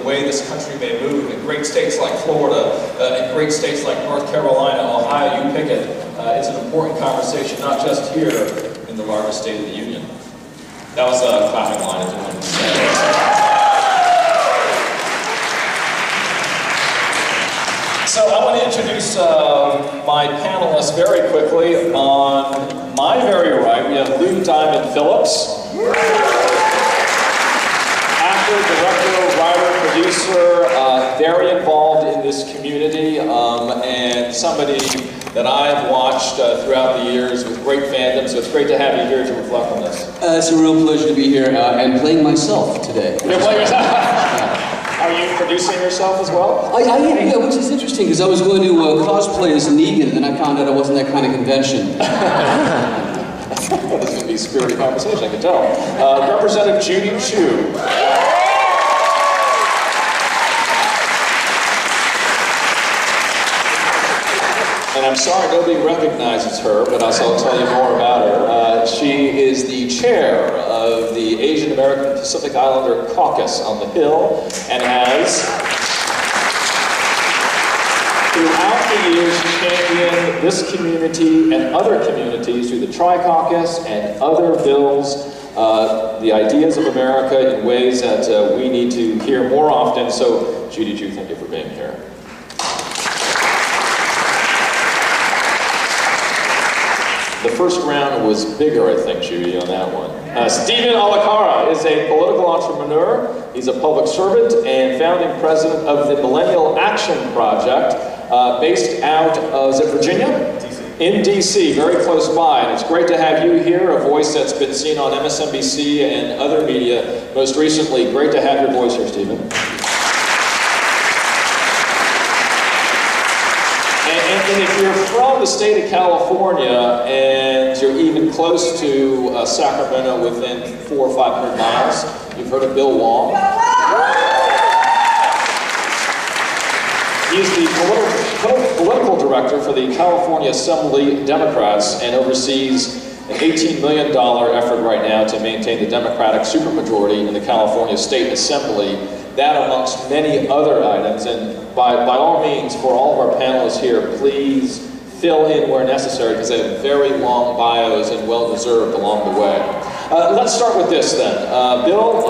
the way this country may move. In great states like Florida, in great states like North Carolina, Ohio, you pick it. It's an important conversation, not just here in the largest state of the union. That was a clapping line, as everyone said. So I want to introduce my panelists very quickly. On my very right, we have Lui Diamond Phillips. Actor, director, writer, producer, very involved in this community, and somebody that I've watched throughout the years with great fandom, so it's great to have you here to reflect on this. It's a real pleasure to be here and playing myself today. You're playing yourself? Are you producing yourself as well? I am, yeah, which is interesting, because I was going to cosplay as Negan, and then I found out I wasn't that kind of convention. This is going to be a spirited conversation, I can tell. Representative Judy Chu. And I'm sorry nobody recognizes her, but I'll tell you more about her. She is the chair of the Asian American Pacific Islander Caucus on the Hill, and has, throughout the years, championed this community and other communities through the Tri-Caucus and other bills, the ideas of America in ways that we need to hear more often. So, Judy Chu, thank you for being here. The first round was bigger, I think, Judy, on that one. Stephen Olikara is a political entrepreneur. He's a public servant and founding president of the Millennial Action Project, based out of, is it Virginia? DC. In DC, very close by. And it's great to have you here, a voice that's been seen on MSNBC and other media. Most recently, great to have your voice here, Stephen. And if you're from the state of California and you're even close to Sacramento within 400 or 500 miles, you've heard of Bill Wong. He's the political director for the California Assembly Democrats and oversees an $18 million effort right now to maintain the Democratic supermajority in the California State Assembly. That amongst many other items, and by all means, for all of our panelists here, please fill in where necessary, because they have very long bios and well-deserved along the way. Let's start with this then. Bill,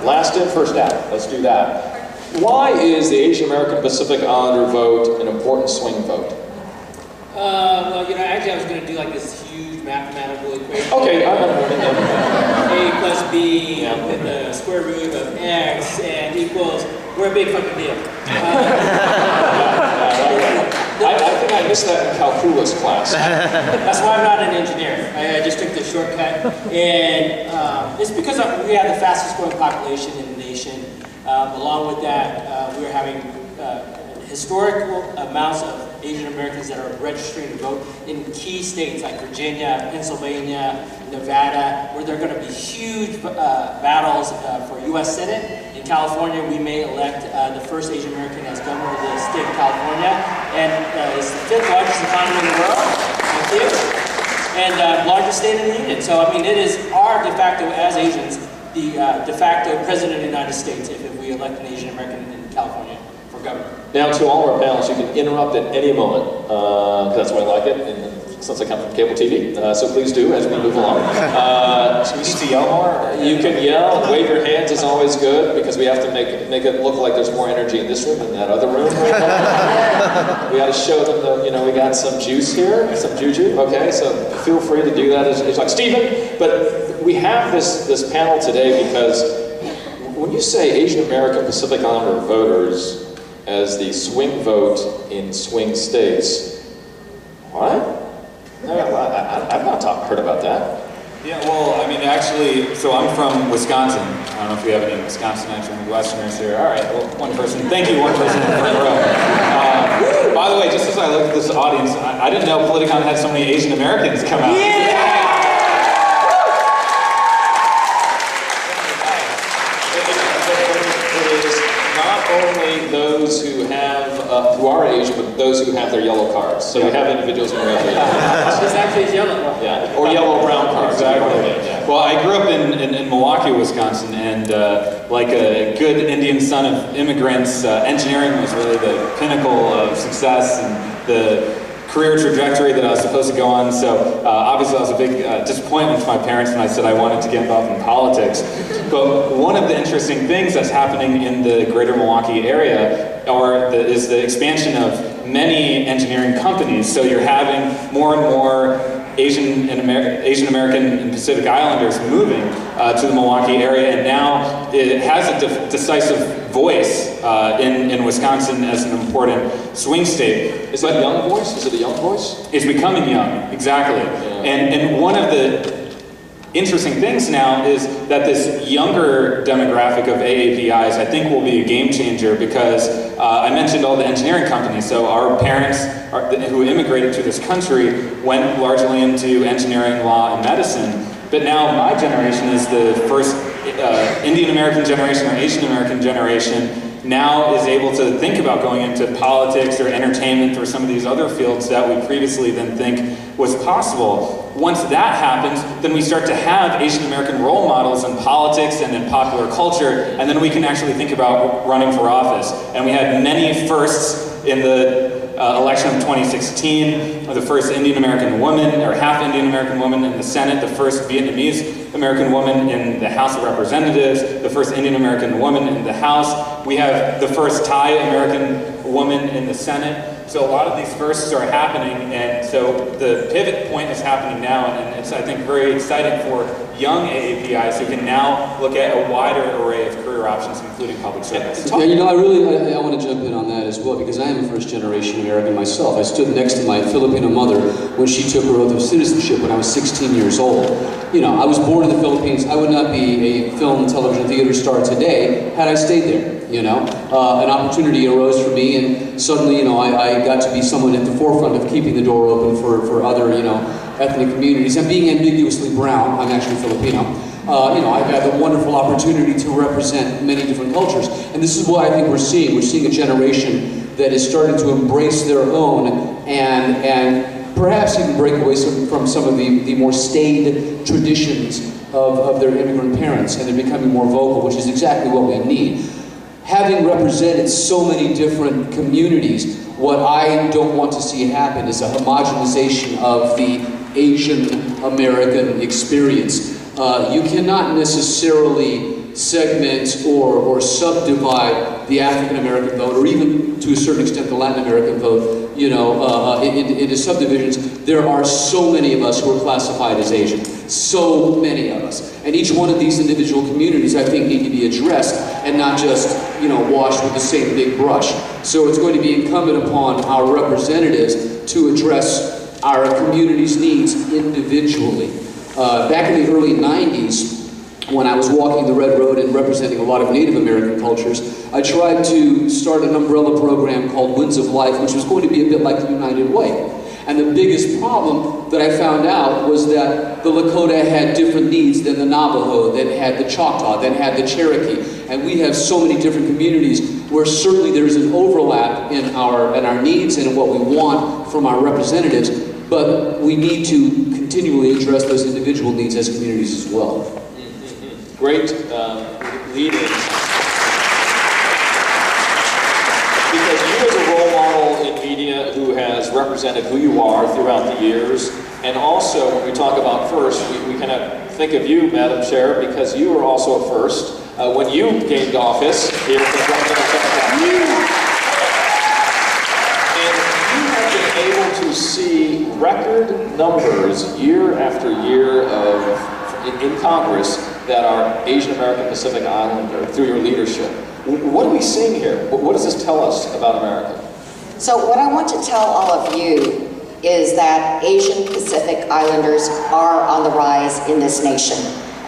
last in, first out. Let's do that. Why is the Asian American Pacific Islander vote an important swing vote? Well, you know, actually I was going to do like this huge mathematical equation. Okay, A plus B with the square root of X and equals, we're a big fucking deal. I think I missed that in calculus class. That's why I'm not an engineer. I just took the shortcut. And it's because we have the fastest growing population in the nation. Along with that, we're having historical amounts of Asian Americans that are registering to vote in key states like Virginia, Pennsylvania, Nevada, where there are going to be huge battles for U.S. Senate. In California, we may elect the first Asian American as governor of the state of California, and it's the 5th largest economy in the world, thank you, and largest state in the union. So, I mean, it is our de facto, as Asians, the de facto president of the United States if we elect an Asian American in California for governor. Now, to all of our panelists, you can interrupt at any moment, because that's why I like it, and since I come from cable TV, so please do as we move along. Do we need to yell more? You can yell, wave your hands is always good, because we have to make it look like there's more energy in this room than that other room. We got to show them that, you know, we got some juice here, some juju, okay, so feel free to do that. It's like, Stephen, but we have this panel today because when you say Asian American Pacific Islander voters as the swing vote in swing states, what? I've not heard about that. Yeah, well, I mean, actually, so I'm from Wisconsin. I don't know if we have any Wisconsin actual Midwesterners here. All right, well, one person. Thank you, one person in the front row. By the way, just as I look at this audience, I didn't know Politicon had so many Asian Americans come out. Yeah! It is not only those who are Asian, but those who have their yellow cards. So we have individuals who have their yellow cards. This actually is yellow. Yeah, or yellow-brown cards. Exactly. Yeah. Well, I grew up in Milwaukee, Wisconsin, and like a good Indian son of immigrants, engineering was really the pinnacle of success and the career trajectory that I was supposed to go on. So obviously that was a big disappointment to my parents when I said I wanted to get involved in politics. But one of the interesting things that's happening in the greater Milwaukee area is the expansion of many engineering companies. So you're having more and more Asian American and Pacific Islanders moving to the Milwaukee area, and now it has a decisive voice in Wisconsin as an important swing state. Is it a young voice? Is it a young voice? It's becoming young, exactly. Yeah. And one of the interesting things now is that this younger demographic of AAPIs, I think, will be a game changer because I mentioned all the engineering companies. So our parents who immigrated to this country went largely into engineering, law, and medicine. But now my generation is the first Indian American generation or Asian American generation now is able to think about going into politics or entertainment or some of these other fields that we previously didn't think was possible. Once that happens, then we start to have Asian American role models in politics and in popular culture, and then we can actually think about running for office. And we had many firsts in the election of 2016, the first Indian American woman, or half Indian American woman in the Senate, the first Vietnamese American woman in the House of Representatives, the first Indian American woman in the House. We have the first Thai American woman in the Senate. So a lot of these firsts are happening, and so the pivot point is happening now, and it's, I think, very exciting for young AAPIs who can now look at a wider array of career options, including public service. Yeah, you know, I want to jump in on that as well, because I am a first-generation American myself. I stood next to my Filipino mother when she took her oath of citizenship when I was 16 years old. You know, I was born in the Philippines. I would not be a film, television, theater star today had I stayed there. You know, an opportunity arose for me, and suddenly, you know, I got to be someone at the forefront of keeping the door open for other, you know, ethnic communities. And being ambiguously brown, I'm actually Filipino. You know, I've had the wonderful opportunity to represent many different cultures, and this is what I think we're seeing. We're seeing a generation that is starting to embrace their own and perhaps even break away from some of the more staid traditions of their immigrant parents, and they're becoming more vocal, which is exactly what we need. Having represented so many different communities, what I don't want to see happen is a homogenization of the Asian American experience. You cannot necessarily segment or subdivide the African American vote, or even to a certain extent the Latin American vote, you know, into subdivisions. There are so many of us who are classified as Asian. So many of us. And each one of these individual communities, I think, need to be addressed and not just, you know, washed with the same big brush. So it's going to be incumbent upon our representatives to address our community's needs individually. Back in the early 90s, when I was walking the Red Road and representing a lot of Native American cultures, I tried to start an umbrella program called Winds of Life, which was going to be a bit like the United Way. And the biggest problem that I found out was that the Lakota had different needs than the Navajo, that had the Choctaw, that had the Cherokee. And we have so many different communities where certainly there is an overlap in our needs and in what we want from our representatives, but we need to continually address those individual needs as communities as well. Great lead-ins. Because you as a role model in media who has represented who you are throughout the years, and also when we talk about first, we kind of think of you, Madam Chair, because you were also a first when you gained office here for and you have been able to see record numbers year after year in Congress that are Asian American Pacific Islander through your leadership. What are we seeing here? What does this tell us about America? So what I want to tell all of you is that Asian Pacific Islanders are on the rise in this nation.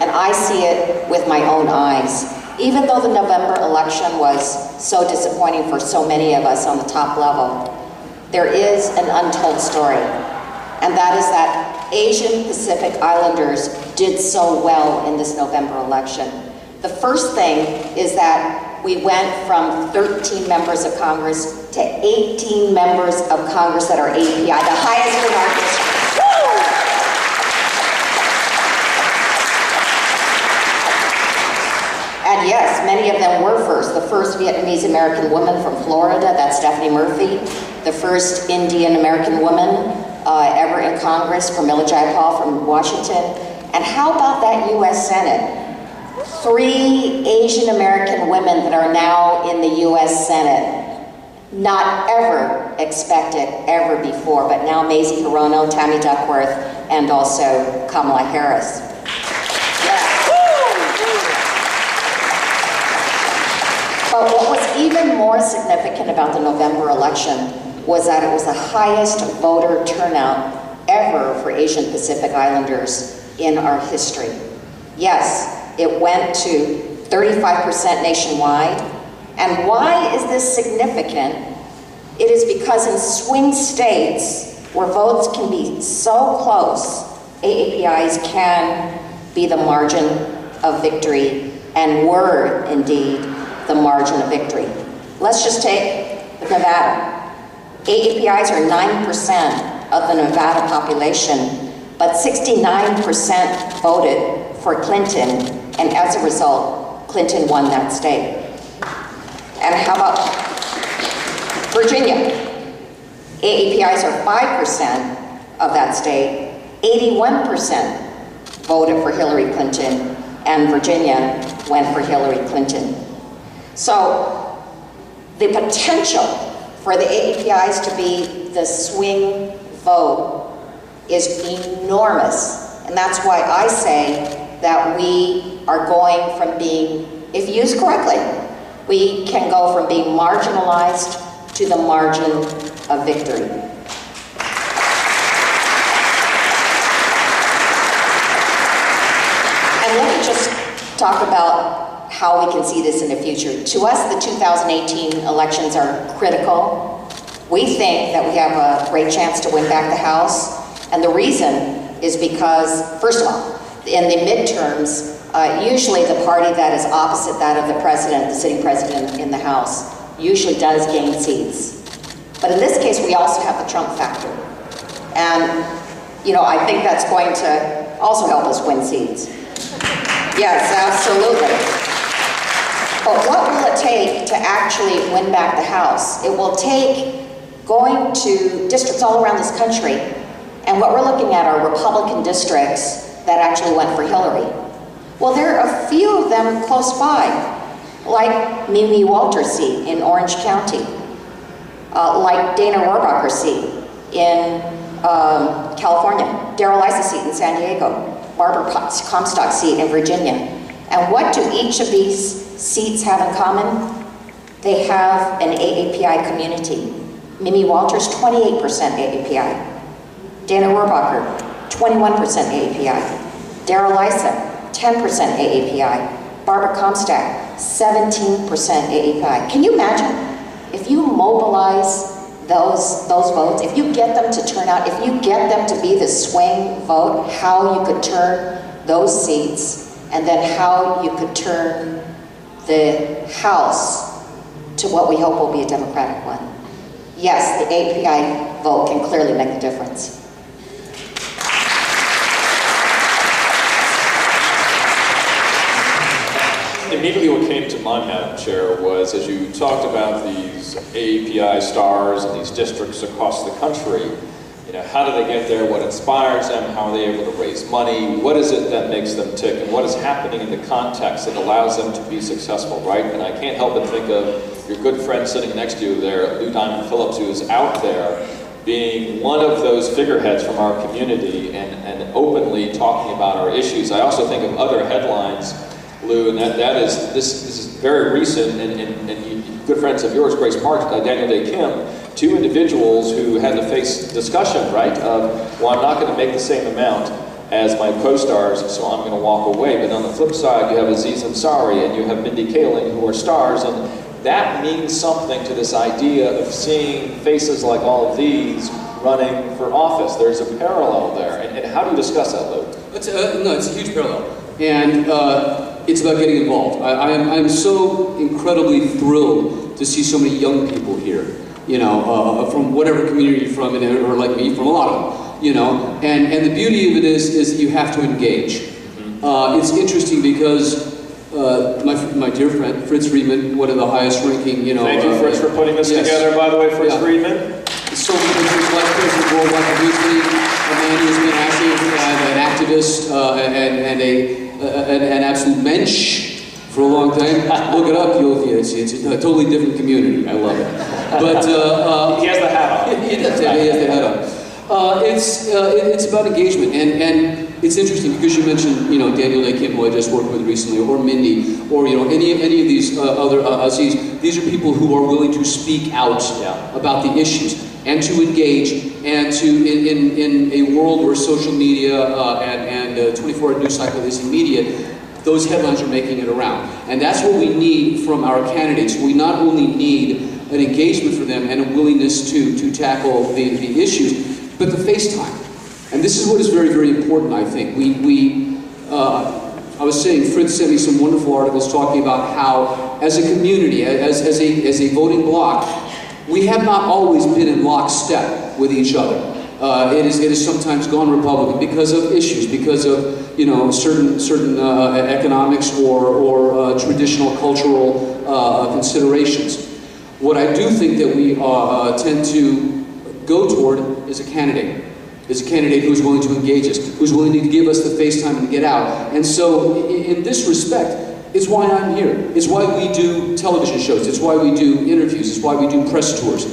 And I see it with my own eyes. Even though the November election was so disappointing for so many of us on the top level, there is an untold story. And that is that Asian Pacific Islanders did so well in this November election. The first thing is that we went from 13 members of Congress to 18 members of Congress that are API, the highest in our district. of them were first. The first Vietnamese American woman from Florida, that's Stephanie Murphy. The first Indian American woman ever in Congress, Pramila Jayapal from Washington. And how about that U.S. Senate? 3 Asian American women that are now in the U.S. Senate. Not ever expected ever before, but now Mazie Hirono, Tammy Duckworth, and also Kamala Harris. But what was even more significant about the November election was that it was the highest voter turnout ever for Asian Pacific Islanders in our history. Yes, it went to 35% nationwide. And why is this significant? It is because in swing states where votes can be so close, AAPIs can be the margin of victory, and were indeed the margin of victory. Let's just take Nevada. AAPIs are 9% of the Nevada population, but 69% voted for Clinton, and as a result, Clinton won that state. And how about Virginia? AAPIs are 5% of that state. 81% voted for Hillary Clinton, and Virginia went for Hillary Clinton. So the potential for the AAPIs to be the swing vote is enormous. And that's why I say that we are going from being, if used correctly, we can go from being marginalized to the margin of victory. And let me just talk about how we can see this in the future. To us, the 2018 elections are critical. We think that we have a great chance to win back the House. And the reason is because, first of all, in the midterms, usually the party that is opposite that of the president, the sitting president in the House, usually does gain seats. But in this case, we also have the Trump factor. And, you know, I think that's going to also help us win seats. Yes, absolutely. But what will it take to actually win back the House? It will take going to districts all around this country, and what we're looking at are Republican districts that actually went for Hillary. Well, there are a few of them close by, like Mimi Walter's seat in Orange County, like Dana Rohrabacher's seat in California, Darrell Issa's seat in San Diego, Barbara Comstock's seat in Virginia. And what do each of these seats have in common? They have an AAPI community. Mimi Walters, 28% AAPI. Dana Rohrabacher, 21% AAPI. Darrell Issa, 10% AAPI. Barbara Comstock, 17% AAPI. Can you imagine if you mobilize those votes, if you get them to turn out, if you get them to be the swing vote, how you could turn those seats, and then how you could turn the House to what we hope will be a Democratic one. Yes, the AAPI vote can clearly make a difference. Immediately what came to mind, Madam Chair, was as you talked about these AAPI stars and these districts across the country, you know, how do they get there? What inspires them? How are they able to raise money? What is it that makes them tick? And what is happening in the context that allows them to be successful, right? And I can't help but think of your good friend sitting next to you there, Lui Diamond Phillips, who is out there being one of those figureheads from our community and openly talking about our issues. I also think of other headlines, Lou, and this is very recent, and good friends of yours, Grace Parks, Daniel Day Kim, two individuals who had to face discussion, right, of, well, I'm not going to make the same amount as my co-stars, so I'm going to walk away. But on the flip side, you have Aziz Ansari and you have Mindy Kaling, who are stars, and that means something to this idea of seeing faces like all of these running for office. There's a parallel there, and how do you discuss that, Lou? No, it's a huge parallel, and it's about getting involved. I'm so incredibly thrilled to see so many young people here, you know, from whatever community you're from, or like me, from a lot of them, you know, and the beauty of it is that you have to engage. It's interesting because my dear friend, Fritz Friedman, one of the highest ranking, you know... Thank you, Fritz, for putting this together, by the way, Fritz Friedman. So many countries, like President of World Wide News League, a man who's been actually an activist and an absolute mensch for a long time. Look it up, it's a totally different community. I love it. But he has the hat on. He does. He has the hat on. It's about engagement, and it's interesting because you mentioned, you know, Daniel Day Kim, who I just worked with recently, or Mindy, or you know, any of these other Aziz. These are people who are willing to speak out about the issues and to engage, and to in a world where social media and 24-hour news cycle is immediate. Those headlines are making it around. And that's what we need from our candidates. We not only need an engagement for them and a willingness to tackle the issues, but the face time. And this is what is very, very important, I think. I was saying, Fritz sent me some wonderful articles talking about how, as a community, as a voting bloc, we have not always been in lockstep with each other. It has sometimes gone Republican because of issues, because of, you know, certain economics or traditional cultural considerations. What I do think that we tend to go toward is a candidate. Is a candidate who's willing to engage us, who's willing to give us the face time and get out. And so, in this respect, it's why I'm here. It's why we do television shows. It's why we do interviews. It's why we do press tours,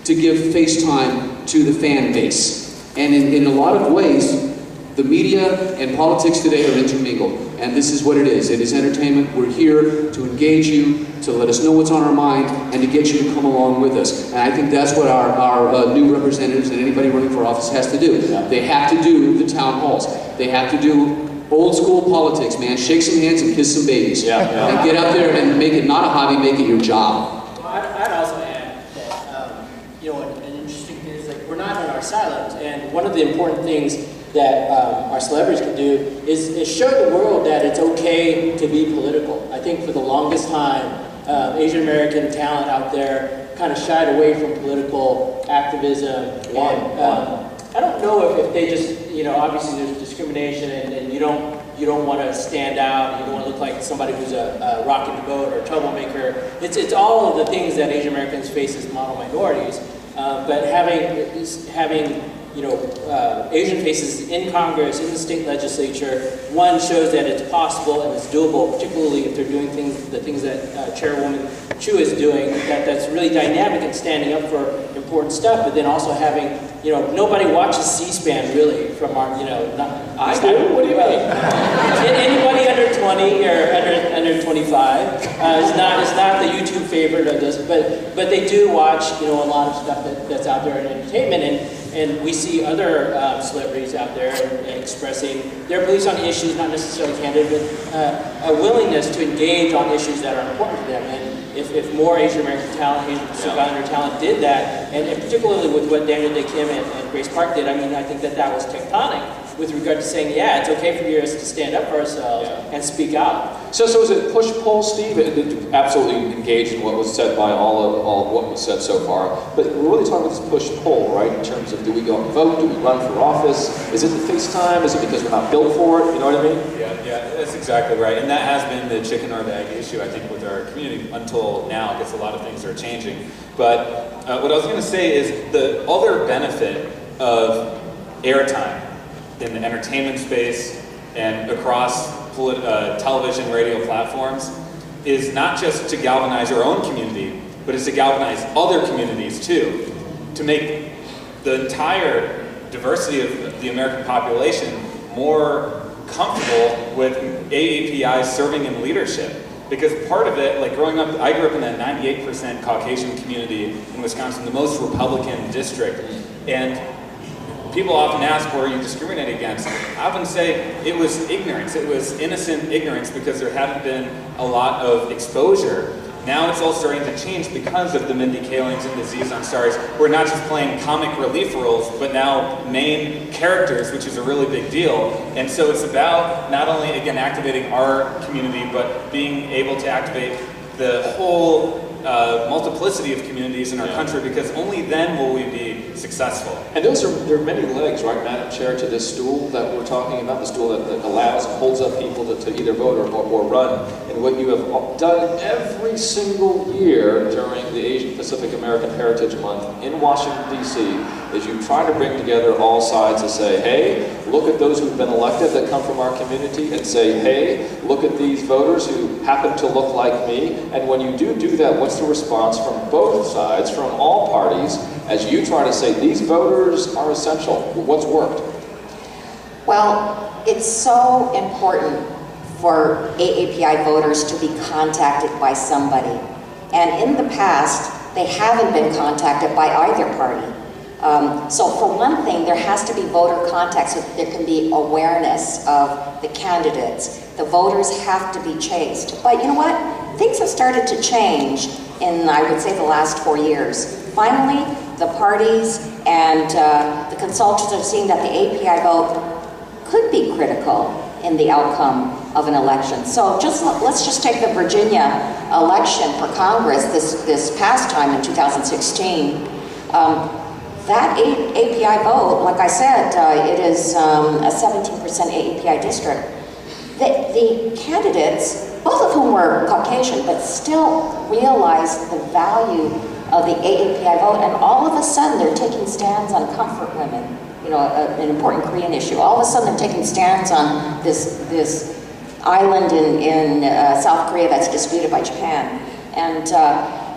to give face time to the fan base. And in a lot of ways, the media and politics today are intermingled. And this is what it is. It is entertainment. We're here to engage you, to let us know what's on our mind, and to get you to come along with us. And I think that's what our new representatives and anybody running for office has to do. They have to do the town halls. They have to do old school politics, man. Shake some hands and kiss some babies. And get out there and make it not a hobby, make it your job. Well, I'd also add that, you know, an interesting thing is, like, we're not in our silos. And one of the important things that our celebrities can do is show the world that it's okay to be political. I think for the longest time, Asian American talent out there kind of shied away from political activism. I don't know if they just, you know, obviously there's discrimination, and you don't want to stand out, you don't want to look like somebody who's a rocking the boat or a troublemaker. It's all of the things that Asian Americans face as model minorities. But having you know, Asian faces in Congress, in the state legislature, one shows that it's possible and it's doable, particularly if they're doing the things that Chairwoman Chu is doing, that's really dynamic and standing up for important stuff, but then also having, you know, nobody watches C-SPAN really from our, you know, I do? What do you mean? Anybody under 20 or under 25 is not the YouTube favorite of this, but they do watch, you know, a lot of stuff that's out there in entertainment, and we see other celebrities out there and expressing their beliefs on issues, not necessarily candid, but a willingness to engage on issues that are important to them. And if more Asian American talent, Asian Pacific Islander talent did that, and particularly with what Daniel Day Kim and Grace Park did, I mean, I think that was tectonic with regard to saying, yeah, it's okay for us to stand up for ourselves and speak out. So is it push-pull, Steve? Absolutely engaged in what was said by all of what was said so far. But we're really talking about this push-pull, right? In terms of, do we go and vote? Do we run for office? Is it the face time? Is it because we're not built for it? You know what I mean? Yeah, that's exactly right. And that has been the chicken or the egg issue, I think, with our community until now. I guess a lot of things are changing. But what I was going to say is the other benefit of airtime in the entertainment space and across television, radio platforms is not just to galvanize our own community, but it's to galvanize other communities too, to make the entire diversity of the American population more comfortable with AAPIs serving in leadership. Because part of it, like growing up, I grew up in a 98% Caucasian community in Wisconsin, the most Republican district, and people often ask, who are you discriminating against? I often say it was ignorance. It was innocent ignorance because there hadn't been a lot of exposure. Now it's all starting to change because of the Mindy Kalings and the Aziz Ansari's. We're not just playing comic relief roles, but now main characters, which is a really big deal. And so it's about not only, again, activating our community, but being able to activate the whole multiplicity of communities in our country, because only then will we be successful. And there are many legs, right, Madam Chair, to this stool that we're talking about, the stool that allows and holds up people to either vote or run. And what you have done every single year during the Asian Pacific American Heritage Month in Washington, D.C., is you try to bring together all sides to say, hey, look at those who've been elected that come from our community, and say, hey, look at these voters who happen to look like me. And when you do that, what's the response from both sides, from all parties, as you try to say these voters are essential? What's worked? Well, it's so important for AAPI voters to be contacted by somebody. And in the past, they haven't been contacted by either party. So for one thing, there has to be voter contact so that there can be awareness of the candidates. The voters have to be chased. But you know what? Things have started to change in, I would say, the last 4 years. Finally, the parties and the consultants are seeing that the API vote could be critical in the outcome of an election. So let's just take the Virginia election for Congress this past time in 2016. That API vote, like I said, it is a 17% AAPI district. The candidates, both of whom were Caucasian, but still realized the value of the AAPI vote, and all of a sudden they're taking stands on comfort women, you know, an important Korean issue. All of a sudden they're taking stands on this island in South Korea that's disputed by Japan. And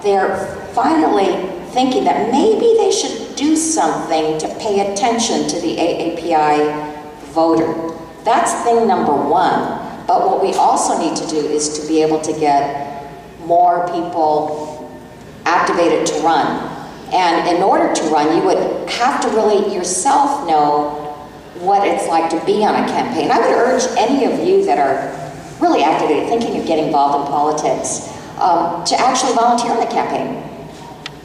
they're finally thinking that maybe they should do something to pay attention to the AAPI voter. That's thing number one. But what we also need to do is to be able to get more people activated to run. And in order to run, you would have to really yourself know what it's like to be on a campaign. I would urge any of you that are really activated, thinking of getting involved in politics, to actually volunteer in the campaign.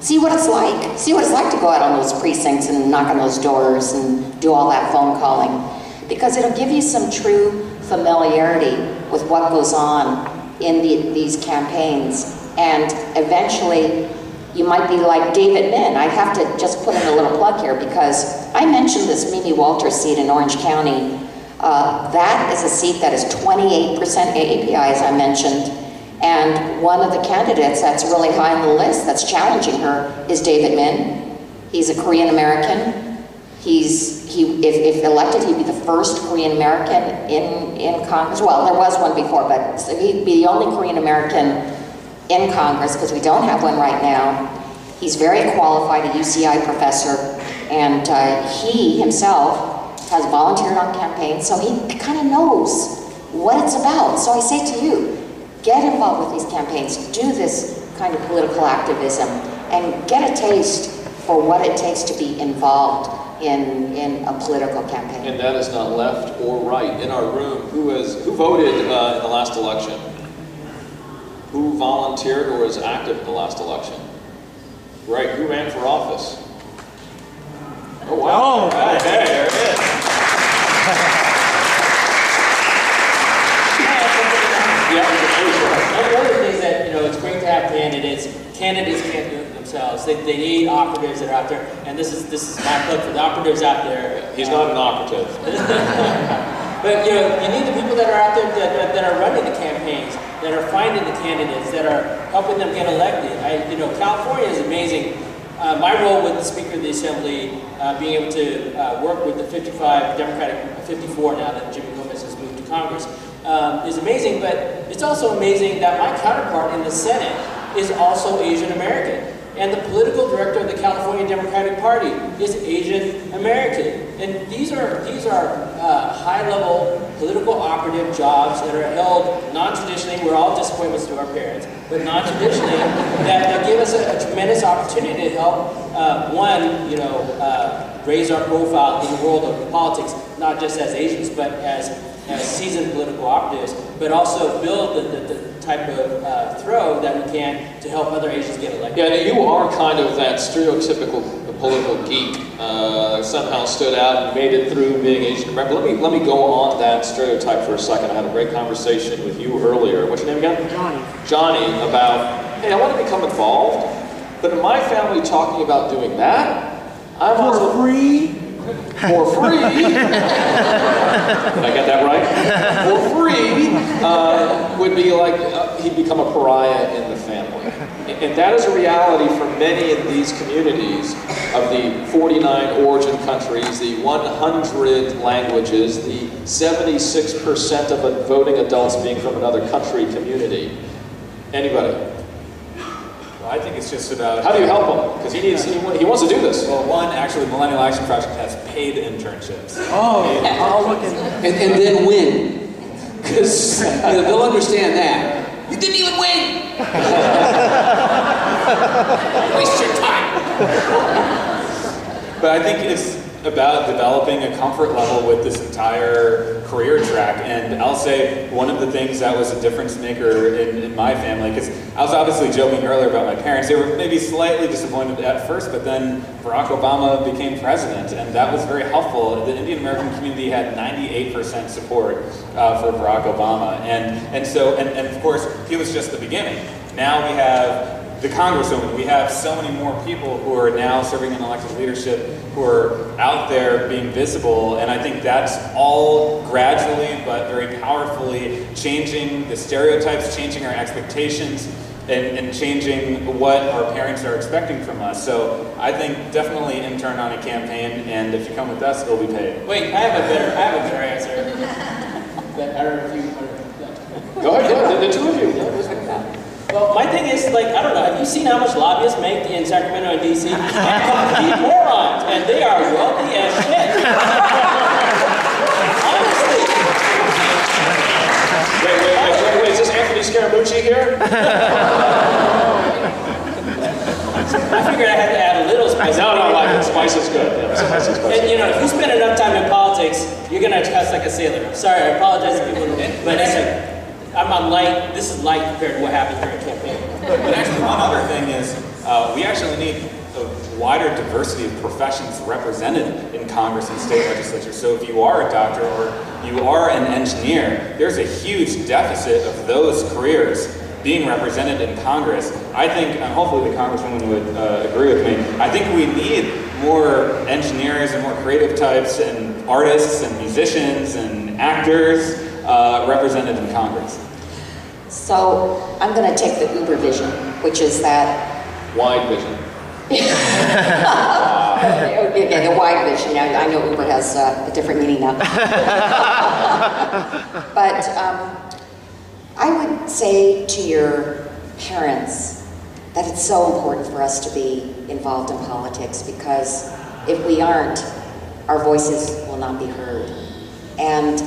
See what it's like. See what it's like to go out on those precincts and knock on those doors and do all that phone calling. Because it'll give you some true familiarity with what goes on in these campaigns. And eventually, you might be like David Min. I have to just put in a little plug here because I mentioned this Mimi Walters seat in Orange County. That is a seat that is 28% AAPI, as I mentioned. And one of the candidates that's really high on the list that's challenging her is David Min. He's a Korean American. If elected, he'd be the first Korean American in Congress. Well, there was one before, but he'd be the only Korean American in Congress because we don't have one right now. He's very qualified, a UCI professor, and he himself has volunteered on campaigns, so he kind of knows what it's about. So I say to you, get involved with these campaigns, do this kind of political activism, and get a taste for what it takes to be involved in a political campaign. And that is not left or right. In our room, who voted in the last election? Who volunteered or was active in the last election? Right, who ran for office? Oh, wow. Oh, okay, there it is. One of the things that, you know, it's great to have candidates. Candidates can't do it themselves. They need operatives that are out there. And this is my plug for the operatives out there. He's not an operative. But you know, you need the people that are out there that are running the campaigns, that are finding the candidates, that are helping them get elected. You know, California is amazing. My role with the Speaker of the Assembly, being able to work with the 55 Democratic, 54 now that Jimmy Gomez has moved to Congress, is amazing. But it's also amazing that my counterpart in the Senate is also Asian American. And the political director of the California Democratic Party is Asian American. And these are high-level political operative jobs that are held non-traditionally. We're all disappointments to our parents, but non-traditionally that give us a tremendous opportunity to help, one, you know, raise our profile in the world of politics, not just as Asians, but as seasoned political operatives, but also build the type of throw that we can to help other Asians get elected. Yeah, and you are kind of that stereotypical political geek. Somehow stood out and made it through being Asian American. Let me go on that stereotype for a second. I had a great conversation with you earlier. What's your name again? Johnny. Johnny, about, hey, I want to become involved. But in my family talking about doing that, I'm For free? For free. Did I get that right? For free would be like he'd become a pariah in the family. And that is a reality for many in these communities of the 49 origin countries, the 100 languages, the 76% of voting adults being from another country community. Anybody? I think it's just about... How do you help him? Because he wants to do this. Well, one, actually, Millennial Action Project has paid internships. Oh, I'll look at And then win. Because they'll understand that. You didn't even win! Waste your time! But I think it's about developing a comfort level with this entire career track. And I'll say one of the things that was a difference maker in my family, because I was obviously joking earlier about my parents. They were maybe slightly disappointed at first, but then Barack Obama became president, and that was very helpful. The Indian American community had 98% support for Barack Obama. And of course, he was just the beginning. Now we have the Congresswoman. We have so many more people who are now serving in elected leadership, who are out there being visible, and I think that's all gradually but very powerfully changing the stereotypes, changing our expectations, and changing what our parents are expecting from us. So I think definitely intern on a campaign, and if you come with us, it'll be paid. Wait, I have a better answer. But I don't know if you want to... Go ahead, yeah, the two of you. Well, my thing is, like, I don't know, have you seen how much lobbyists make in Sacramento and DC? They're complete morons, and they are wealthy as shit. Honestly. Wait, is this Anthony Scaramucci here? I figured I had to add a little spice. No, like, spice is good. Yeah, spice is good. And if you spend enough time in politics, you're gonna cuss like a sailor. I'm sorry, I apologize to people, but it's like, I'm light, this is light compared to what happens during a campaign. But actually, one other thing is, we actually need a wider diversity of professions represented in Congress and state legislatures. So if you are a doctor or you are an engineer, there's a huge deficit of those careers being represented in Congress. I think, and hopefully the Congresswoman would agree with me, I think we need more engineers and more creative types and artists and musicians and actors represented in Congress. So I'm going to take the Uber vision, which is that... Wide vision. Yeah, the wide vision. I know Uber has a different meaning now. But I would say to your parents that it's so important for us to be involved in politics, because if we aren't, our voices will not be heard. And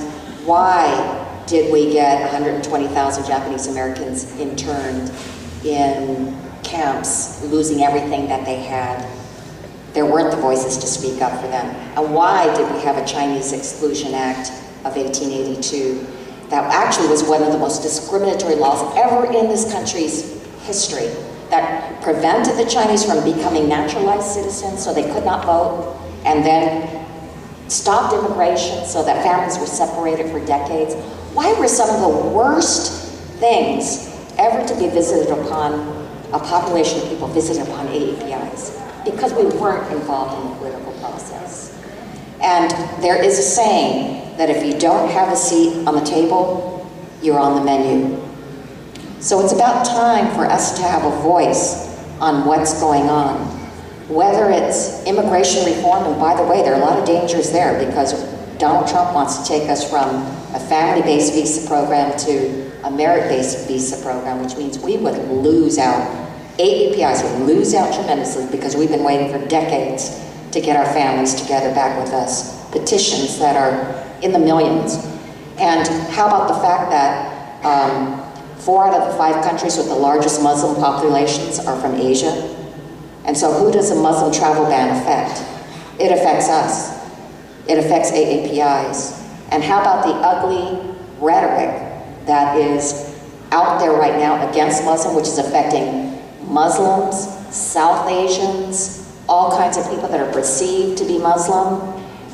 why did we get 120,000 Japanese Americans interned in camps, losing everything that they had? There weren't the voices to speak up for them. And why did we have a Chinese Exclusion Act of 1882 that actually was one of the most discriminatory laws ever in this country's history, that prevented the Chinese from becoming naturalized citizens so they could not vote, and then stopped immigration so that families were separated for decades? Why were some of the worst things ever to be visited upon a population of people visited upon AAPIs? Because we weren't involved in the political process. And there is a saying that if you don't have a seat on the table, you're on the menu. So it's about time for us to have a voice on what's going on. Whether it's immigration reform, and by the way, there are a lot of dangers there, because Donald Trump wants to take us from a family-based visa program to a merit-based visa program, which means we would lose out. AAPIs would lose out tremendously, because we've been waiting for decades to get our families together back with us. Petitions that are in the millions. And how about the fact that 4 out of the 5 countries with the largest Muslim populations are from Asia? And so who does a Muslim travel ban affect? It affects us. It affects AAPIs. And how about the ugly rhetoric that is out there right now against Muslim, which is affecting Muslims, South Asians, all kinds of people that are perceived to be Muslim,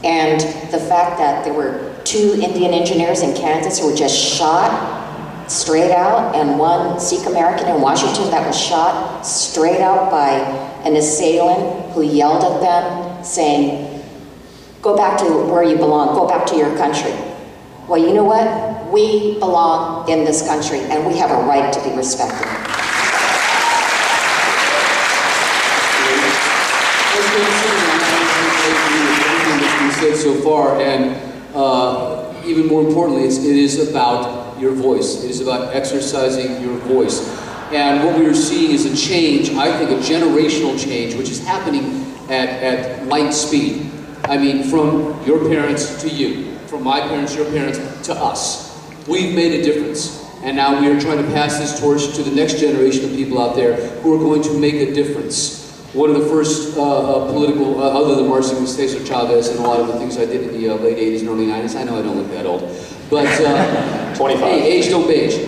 and the fact that there were 2 Indian engineers in Kansas who were just shot straight out, and one Sikh American in Washington that was shot straight out by an assailant who yelled at them saying, "Go back to where you belong, go back to your country." Well, you know what? We belong in this country, and we have a right to be respected. Said so far, and even more importantly, it is about your voice. It is about exercising your voice. And what we are seeing is a change, I think a generational change, which is happening at light speed. I mean, from your parents to you, from my parents, your parents, to us. We've made a difference. And now we are trying to pass this torch to the next generation of people out there who are going to make a difference. One of the first political, other than marching with Cesar Chavez and a lot of the things I did in the late 80s and early 90s, I know I don't look that old, but 25. Hey, age don't beige.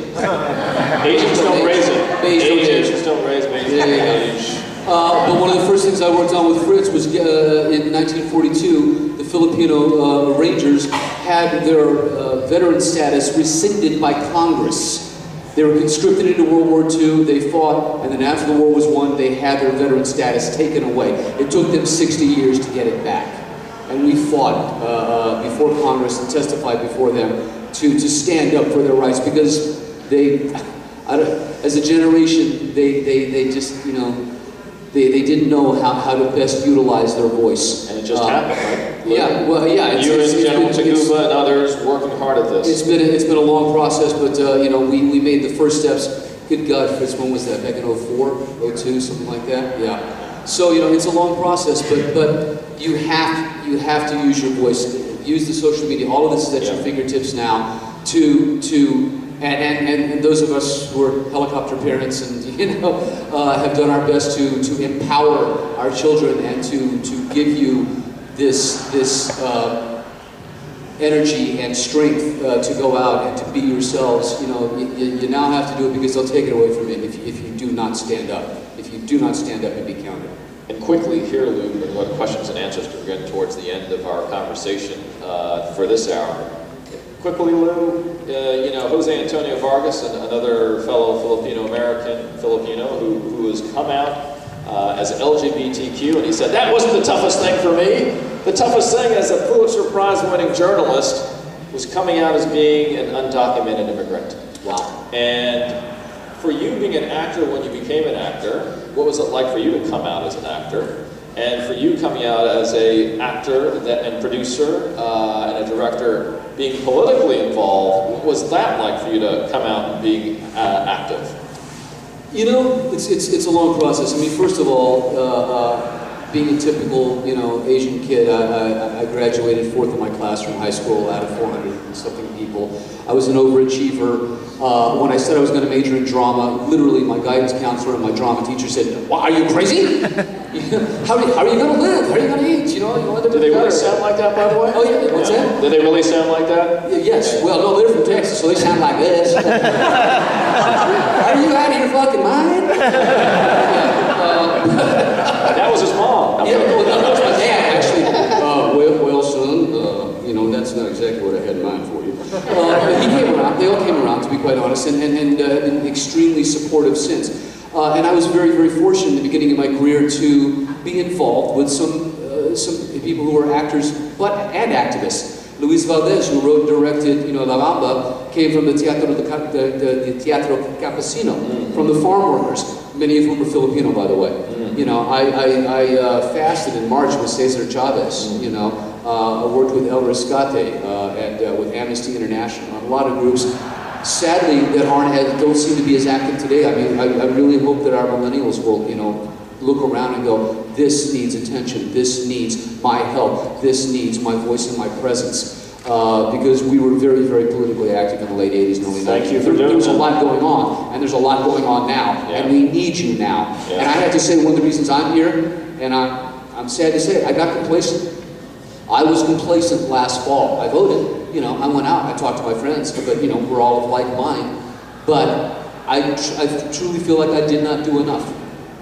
Asians don't raise it. Asians don't raise age. But one of the first things I worked on with Fritz was in 1942, the Filipino Rangers had their veteran status rescinded by Congress. They were conscripted into World War II, they fought, and then after the war was won, they had their veteran status taken away. It took them 60 years to get it back. And we fought before Congress and testified before them to stand up for their rights, because they, as a generation, they just, you know, they didn't know how to best utilize their voice. And it just happened, right? Yeah, well, yeah. You and General Taguba and others working hard at this. It's been a long process, but you know, we made the first steps. Good God, Fritz, when was that? Back in 04, 02, something like that? Yeah. So, you know, it's a long process, but you have to use your voice. Use the social media. All of this is at your fingertips now and those of us who are helicopter parents and, you know, have done our best to empower our children and to give you this energy and strength to go out and to be yourselves. You know, you now have to do it, because they'll take it away from you if you do not stand up. If you do not stand up and be counted. And quickly here, Lou, what questions and answers, because we're getting towards the end of our conversation for this hour. Quickly, Lou, you know, Jose Antonio Vargas, another fellow Filipino-American Filipino who has come out as LGBTQ, and he said, that wasn't the toughest thing for me. The toughest thing as a Pulitzer Prize-winning journalist was coming out as being an undocumented immigrant. Wow. And for you being an actor when you became an actor, what was it like for you to come out as an actor? And for you coming out as an actor and producer and a director being politically involved, what was that like for you to come out and being active? You know, it's a long process. I mean, first of all, being a typical, you know, Asian kid, I graduated 4th in my class from high school out of 400 and something people. I was an overachiever. When I said I was going to major in drama, literally my guidance counselor and my drama teacher said, "What, are you crazy? How are you going to live? How are you going to eat? You know, Did they really sound like that, by the way? Oh yeah, what's that? Did they really sound like that? Yes. Okay. Well, no, they're from Texas, so they sound like this. Are you out of your fucking mind? That was his mom. Yeah, well, that was my dad, actually. Well, son, you know, that's not exactly what I had in mind for you. But he came around, they all came around, to be quite honest, and been extremely supportive since. And I was very, very fortunate in the beginning of my career to be involved with some people who were actors and activists. Luis Valdez, who wrote and directed, you know, La Bamba, came from the Teatro Campesino, from the farm workers, many of whom are Filipino, by the way. You know, I fasted in March with Cesar Chavez, you know. I worked with El Rescate and with Amnesty International, and a lot of groups, sadly, that don't seem to be as active today. I mean, I really hope that our millennials will, you know, look around and go, this needs attention, this needs my help, this needs my voice and my presence. Because we were very, very politically active in the late 80s and early 90s. Thank you for doing that. There was a lot going on, and there's a lot going on now, and we need you now. And I have to say, one of the reasons I'm here, and I'm sad to say, I got complacent. I was complacent last fall. I voted, you know, I went out, I talked to my friends, but, you know, we're all of like mind. But I truly feel like I did not do enough.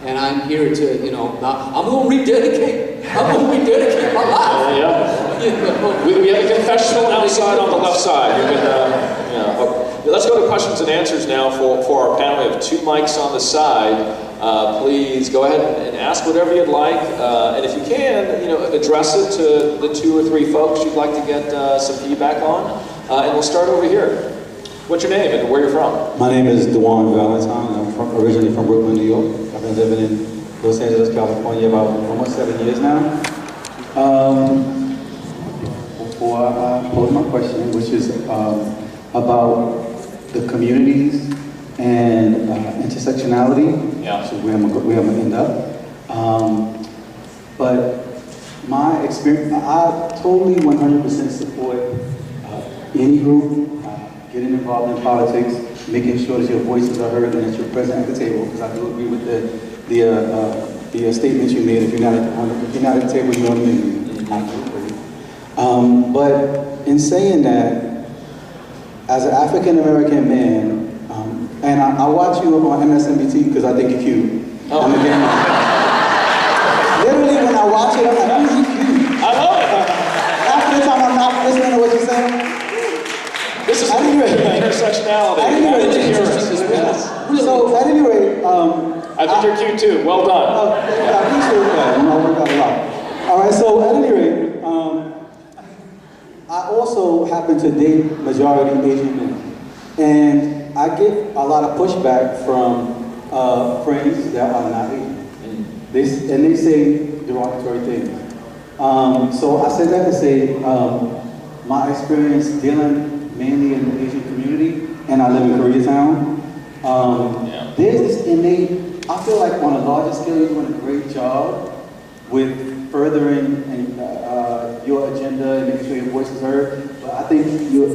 And I'm here to, you know, I'm going to rededicate. I'm going to rededicate my life. Yeah. You know? We have a confessional outside on the left side. You can, let's go to questions and answers now for our panel. We have 2 mics on the side. Please go ahead and ask whatever you'd like, and if you can, address it to the 2 or 3 folks you'd like to get some feedback on, and we'll start over here. What's your name and where you're from? My name is Wong. I'm originally from Brooklyn, New York. I've been living in Los Angeles, California about almost 7 years now. Before I pose my question, which is about the communities and intersectionality, so where I'm gonna end up. But my experience, I totally 100% support any group getting involved in politics, making sure that your voices are heard and that you're present at the table. Because I do agree with the statements you made. If you're not at the table, you don't need but in saying that, as an African American man, and I watch you on MSNBC because I think you're cute. I'm a game. Literally, when I watch it, I'm like, oh, you're cute. I love it. Half the time, I'm not listening to what you're saying. This is intersectionality. At any rate, so at any rate, I think you're cute too. Well done. I appreciate that. I work out a lot. All right. So at any rate, I also happen to date majority Asian men, and I get a lot of pushback from friends that are not Asian. They say derogatory things. So I said that to say my experience dealing mainly in the Asian community, and I live in Koreatown. There's this innate, I feel like on a larger scale, you're doing a great job with furthering your agenda and making sure your voice is heard. But I think you're,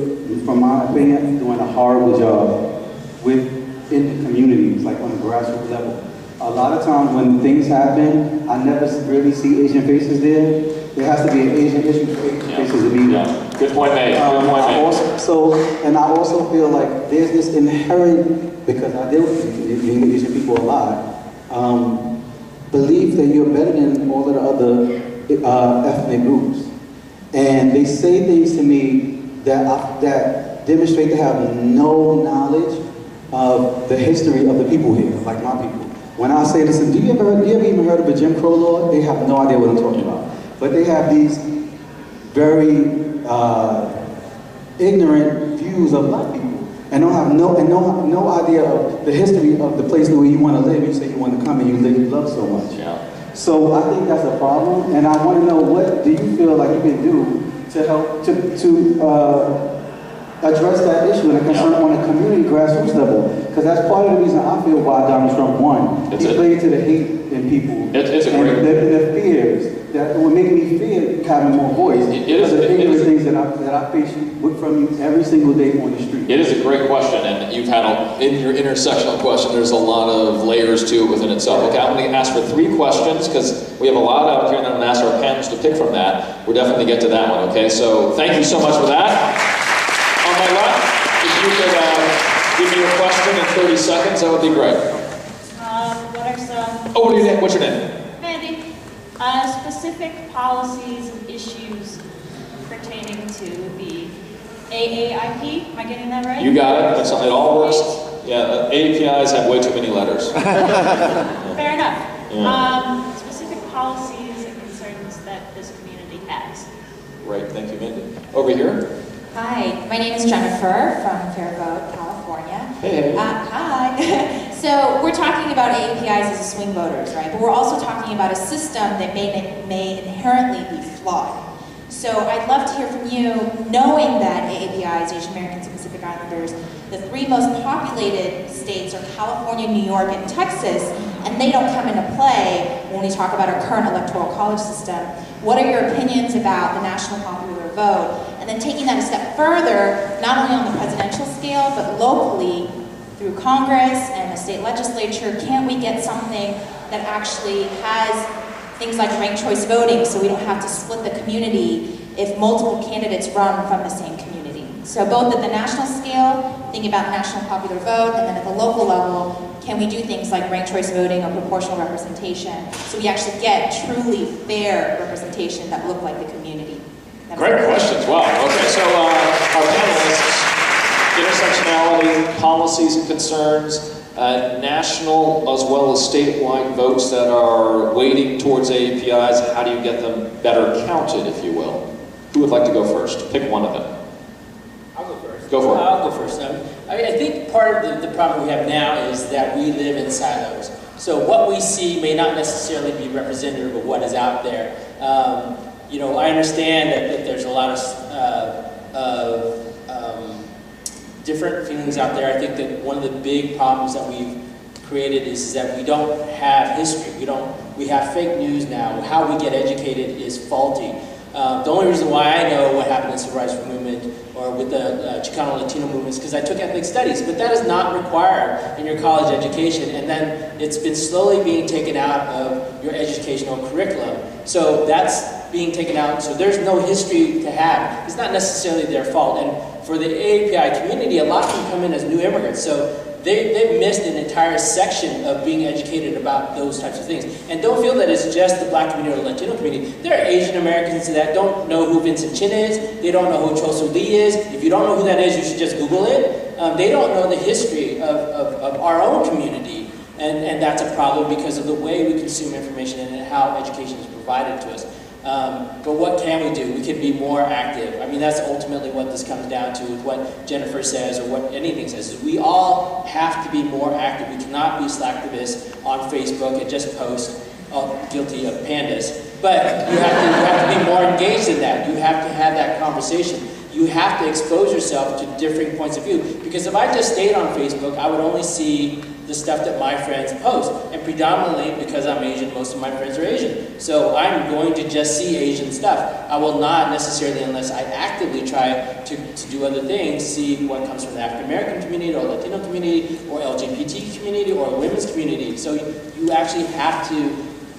from my opinion, doing a horrible job in the communities, like on a grassroots level. A lot of times when things happen, I never really see Asian faces there. There has to be an Asian issue for Asian faces to be there. Good point made. Good point made. I also feel like there's this inherent, because I deal with Asian people a lot, belief that you're better than all of the other ethnic groups. And they say things to me that demonstrate to have no knowledge of the history of the people here, like my people. When I say, listen, do you ever even heard of a Jim Crow law? They have no idea what I'm talking about. But they have these very ignorant views of black people, and don't have no idea of the history of the place where you want to live. You say you want to come and you live, you love so much. Yeah. So I think that's a problem, and I want to know, what do you feel like you can do to help to address that issue and a concern on a community grassroots level? Because that's part of the reason I feel why Donald Trump won. He played to the hate in people It's a and great the fears that would make me fear having more voice. It is the things that I face from you every single day on the street. It is a great question, and you've had in your intersectional question, there's a lot of layers to it within itself. Okay, I'm going to ask for 3 questions because we have a lot out here, and I'm going to ask our panelists to pick from that. We'll definitely get to that one. Okay, so thank you so much for that. On my left, if you could give me your question in 30 seconds, that would be great. What are some... Oh, what's your name? Mandy. Specific policies and issues pertaining to the AAIP. Am I getting that right? You got it. It all works. Yeah, AAPIs have way too many letters. Fair enough. Yeah. Specific policies and concerns that this community has. Great, thank you, Mindy. Over here. Hi, my name is Jennifer from Fairvote, California. Hey. Hi. So we're talking about AAPIs as swing voters, right? But we're also talking about a system that may inherently be flawed. So I'd love to hear from you, knowing that AAPIs, Asian Americans and Pacific Islanders, the 3 most populated states are California, New York, and Texas, and they don't come into play when we talk about our current electoral college system. What are your opinions about the national popular vote? And then taking that a step further, not only on the presidential scale, but locally, through Congress and the state legislature, can't we get something that actually has things like ranked choice voting, so we don't have to split the community if multiple candidates run from the same community? So both at the national scale, thinking about national popular vote, and then at the local level, can we do things like ranked choice voting or proportional representation, so we actually get truly fair representation that look like the community? Great questions. Wow. Okay, so our panelists, intersectionality, policies and concerns, national as well as statewide votes that are weighting towards AAPIs. How do you get them better counted, if you will? Who would like to go first? Pick one of them. I'll go first. Go for it. I'll go first. I think part of the problem we have now is that we live in silos. So what we see may not necessarily be representative of what is out there. You know, I understand that there's a lot of different feelings out there. I think that one of the big problems that we've created is that we don't have history. We have fake news now. How we get educated is faulty. The only reason why I know what happened in the Civil Rights Movement or with the Chicano Latino movements because I took ethnic studies, but that is not required in your college education, and then it's been slowly being taken out of your educational curriculum. So that's being taken out, so there's no history to have. It's not necessarily their fault, and for the AAPI community, a lot of them come in as new immigrants, so they've missed an entire section of being educated about those types of things. And don't feel that it's just the black community or Latino community. There are Asian Americans that don't know who Vincent Chin is. They don't know who Chosu Lee is. If you don't know who that is, you should just Google it. They don't know the history of our own community. And that's a problem because of the way we consume information and how education is provided to us. But what can we do? We can be more active. I mean, that's ultimately what this comes down to with what Jennifer says or what anything says. Is we all have to be more active. We cannot be slacktivists on Facebook and just post, guilty of pandas. But you have to be more engaged in that. You have to have that conversation. You have to expose yourself to different points of view. Because if I just stayed on Facebook, I would only see the stuff that my friends post. And predominantly, because I'm Asian, most of my friends are Asian. So I'm going to just see Asian stuff. I will not necessarily, unless I actively try to do other things, see what comes from the African American community or Latino community or LGBT community or women's community. So you actually have to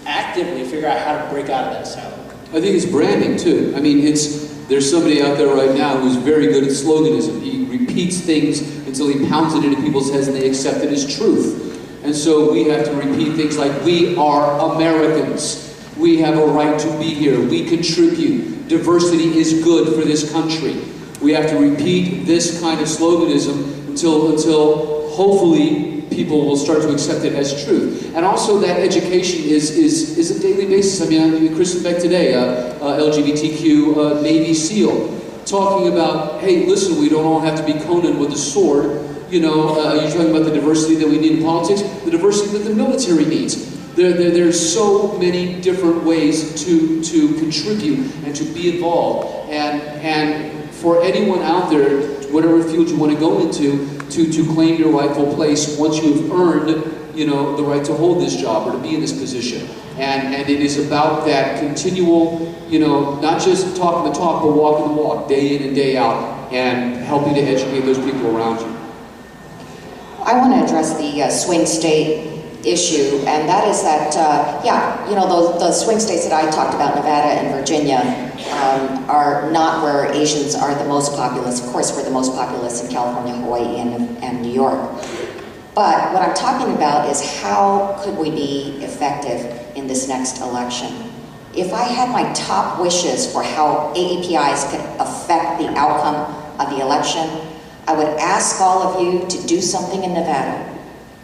actively figure out how to break out of that silo. I think it's branding too. I mean, there's somebody out there right now who's very good at sloganism. He repeats things until he pounds it into people's heads and they accept it as truth. And so we have to repeat things like, we are Americans. We have a right to be here. We contribute. Diversity is good for this country. We have to repeat this kind of sloganism until hopefully people will start to accept it as truth. And also that education is a daily basis. I mean, Kristen Beck today, LGBTQ Navy SEAL, talking about, hey, listen, we don't all have to be Conan with a sword. You know, you're talking about the diversity that we need in politics, the diversity that the military needs. There's so many different ways to contribute and to be involved. And for anyone out there, whatever field you want to go into, to claim your rightful place once you've earned, you know, the right to hold this job or to be in this position. And it is about that continual, you know, not just talking the talk, but walking the walk, day in and day out, and helping to educate those people around you. I want to address the swing state issue, and that is that, yeah, you know, the swing states that I talked about, Nevada and Virginia, are not where Asians are the most populous. Of course, we're the most populous in California, Hawaii, and New York. But what I'm talking about is how could we be effective in this next election? If I had my top wishes for how AAPIs could affect the outcome of the election, I would ask all of you to do something in Nevada.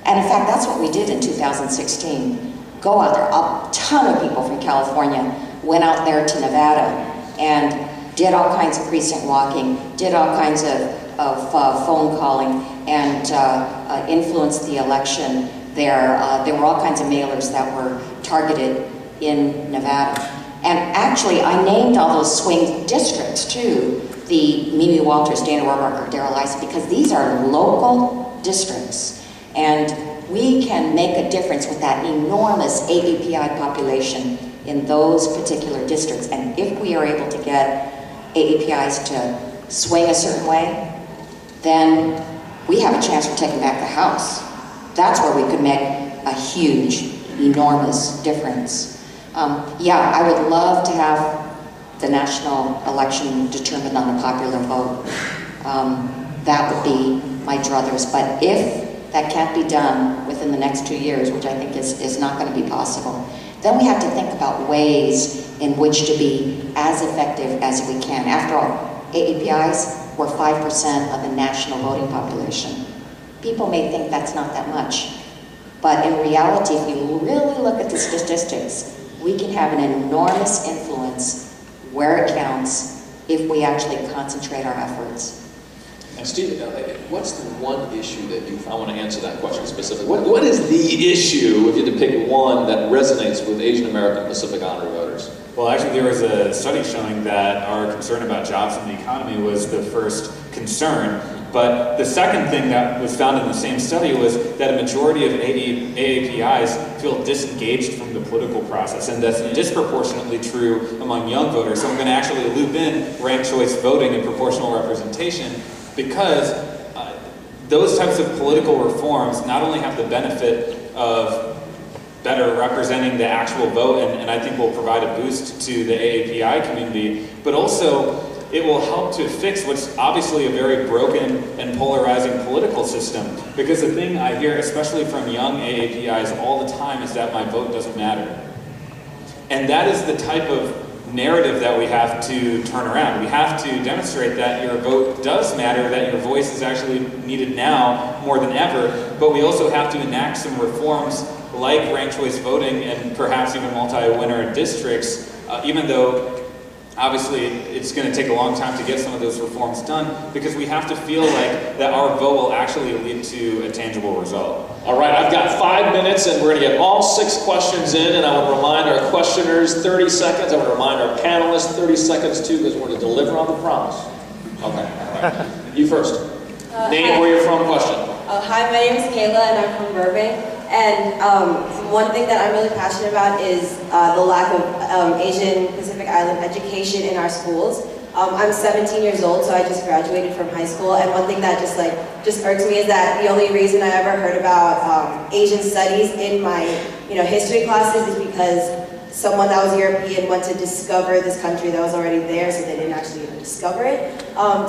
And in fact, that's what we did in 2016. Go out there. A ton of people from California went out there to Nevada and did all kinds of precinct walking, did all kinds of phone calling, and influenced the election there. There were all kinds of mailers that were targeted in Nevada. And actually, I named all those swing districts too, the Mimi Walters, Dana Rohrabacher, Darrell Issa, because these are local districts. And we can make a difference with that enormous AAPI population in those particular districts. And if we are able to get AAPIs to swing a certain way, then we have a chance of taking back the House. That's where we could make a huge, enormous difference. Yeah, I would love to have the national election determined on a popular vote. That would be my druthers. But if that can't be done within the next 2 years, which I think is not going to be possible, then we have to think about ways in which to be as effective as we can. After all, AAPIs, or 5% of the national voting population. People may think that's not that much, but in reality, if you really look at the statistics, we can have an enormous influence where it counts if we actually concentrate our efforts. And Steve, what's the one issue that I want to answer that question specifically. What is the issue, if you had to pick one, that resonates with Asian American Pacific Islander voters? Well, actually, there was a study showing that our concern about jobs and the economy was the first concern. But the second thing that was found in the same study was that a majority of AAPIs feel disengaged from the political process, and that's disproportionately true among young voters. So I'm going to actually loop in ranked choice voting and proportional representation, because those types of political reforms not only have the benefit of better representing the actual vote, and I think will provide a boost to the AAPI community, but also it will help to fix what's obviously a very broken and polarizing political system. Because the thing I hear, especially from young AAPIs all the time, is that my vote doesn't matter. And that is the type of narrative that we have to turn around. We have to demonstrate that your vote does matter, that your voice is actually needed now more than ever, but we also have to enact some reforms like ranked choice voting and perhaps even multi-winner districts, even though obviously it's going to take a long time to get some of those reforms done, because we have to feel like that our vote will actually lead to a tangible result. All right, I've got 5 minutes and we're going to get all 6 questions in, and I want to remind our questioners 30 seconds. I want to remind our panelists 30 seconds too, because we're going to deliver on the promise. Okay, all right. You first. Name, where you're from, question. Hi, my name is Kayla and I'm from Burbank. And one thing that I'm really passionate about is the lack of Asian Pacific Island education in our schools. I'm 17 years old, so I just graduated from high school, and one thing that just irks me is that the only reason I ever heard about Asian studies in my history classes is because someone that was European went to discover this country that was already there, so they didn't actually even discover it.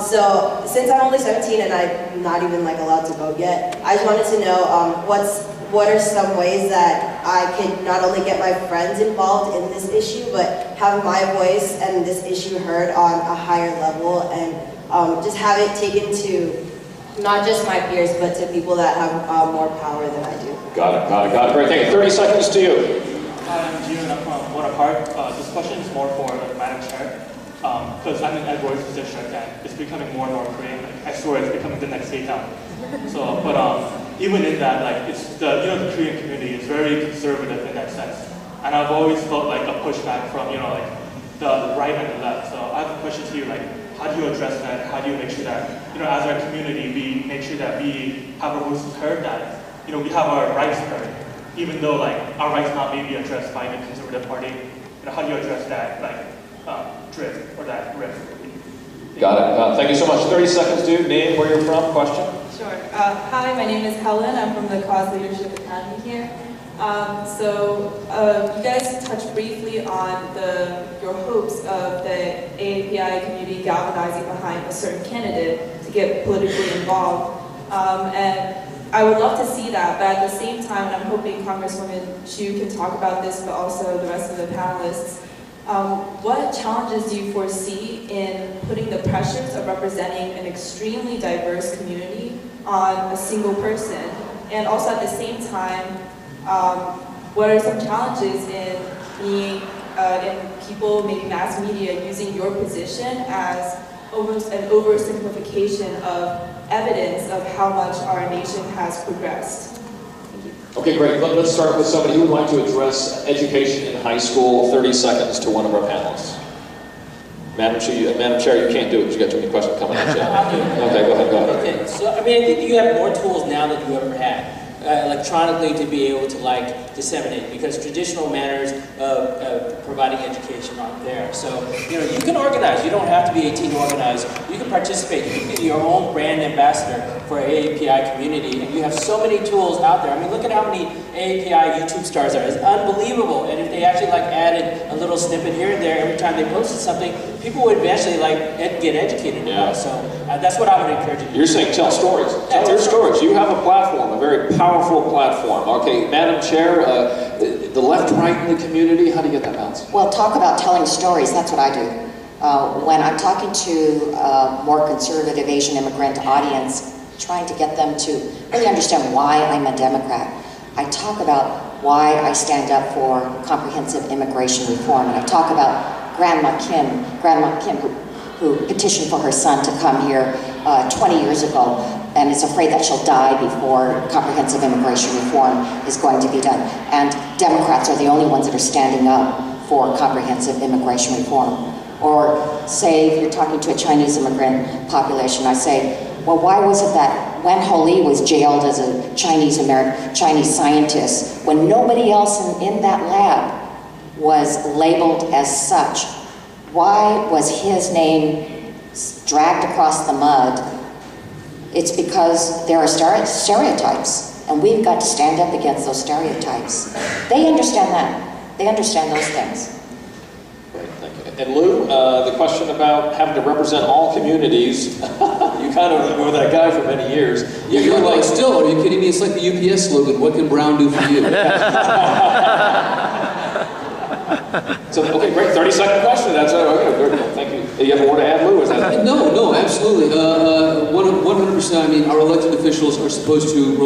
So since I'm only 17 and I'm not even allowed to vote yet, I just wanted to know what are some ways that I could not only get my friends involved in this issue, but have my voice and this issue heard on a higher level, and just have it taken to not just my peers, but to people that have more power than I do. Got it. Great, thank you. 30 seconds to you. Hi, I'm Gio and I'm from Olikara. This question is more for Madam Chair, because I'm in Edwards district and it's becoming more and more Korean. I swear it's becoming the next K-town. So, but even in that, it's the Korean community is very conservative in that sense, and I've always felt a pushback from the right and the left. So I have a question to you, how do you address that? How do you make sure that as our community we make sure that we have our voices heard, that we have our rights heard, even though our rights not maybe addressed by the Conservative Party? How do you address that drift or that rift? Got it. Thank you so much. 30 seconds, dude. Name, where you're from, question. Sure. Hi, my name is Helen. I'm from the Cause Leadership Academy here. You guys touched briefly on your hopes of the AAPI community galvanizing behind a certain candidate to get politically involved. And I would love to see that, but at the same time, and I'm hoping Congresswoman Chu can talk about this, but also the rest of the panelists, what challenges do you foresee in putting the pressures of representing an extremely diverse community on a single person? And also at the same time, what are some challenges in being, in people, maybe mass media, using your position as almost an oversimplification of evidence of how much our nation has progressed? Okay, great. Let's start with somebody who would like to address education in high school. 30 seconds to one of our panelists. Madam Chair, you can't do it because you got too many questions coming at you. I'll do it. Okay, go ahead. Okay, so I think you have more tools now than you ever had. Electronically to be able to disseminate, because traditional manners of providing education aren't there. So you can organize. You don't have to be 18 to organize. You can participate. You can be your own brand ambassador for AAPI community, and you have so many tools out there. Look at how many AAPI YouTube stars there are. It's unbelievable. And if they actually added a little snippet here and there every time they posted something, people would eventually get educated. Yeah. So that's what I would encourage you to do. You're saying tell stories. Tell your stories. You have a platform, a very powerful platform. Okay, Madam Chair, the left, right in the community, how do you get that balance? Well, talk about telling stories, that's what I do. when I'm talking to a more conservative Asian immigrant audience, trying to get them to really understand why I'm a Democrat, I talk about why I stand up for comprehensive immigration reform. And I talk about Grandma Kim who petitioned for her son to come here 20 years ago and is afraid that she'll die before comprehensive immigration reform is going to be done. And Democrats are the only ones that are standing up for comprehensive immigration reform. Or say, if you're talking to a Chinese immigrant population, I say, well, why was it that Wen Holi was jailed as a Chinese scientist when nobody else in that lab was labeled as such? Why was his name dragged across the mud? It's because there are stereotypes, and we've got to stand up against those stereotypes. They understand that. They understand those things. Great, thank you. And Lou, the question about having to represent all communities, you kind of were that guy for many years. Yeah, you're like, still, are you kidding me? It's like the UPS slogan, what can Brown do for you? So, okay, great, 30-second question. That's okay, thank you. Do you have more to add, Lou? Is that No, absolutely. 100%. I mean, our elected officials are supposed to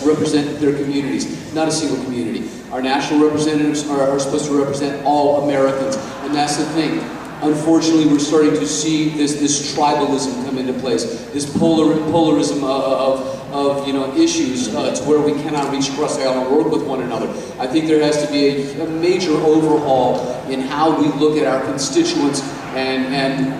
represent their communities, not a single community. Our national representatives are supposed to represent all Americans, and that's the thing. Unfortunately, we're starting to see this tribalism come into place, this polarism of issues to where we cannot reach across the aisle and work with one another. I think there has to be a major overhaul in how we look at our constituents, and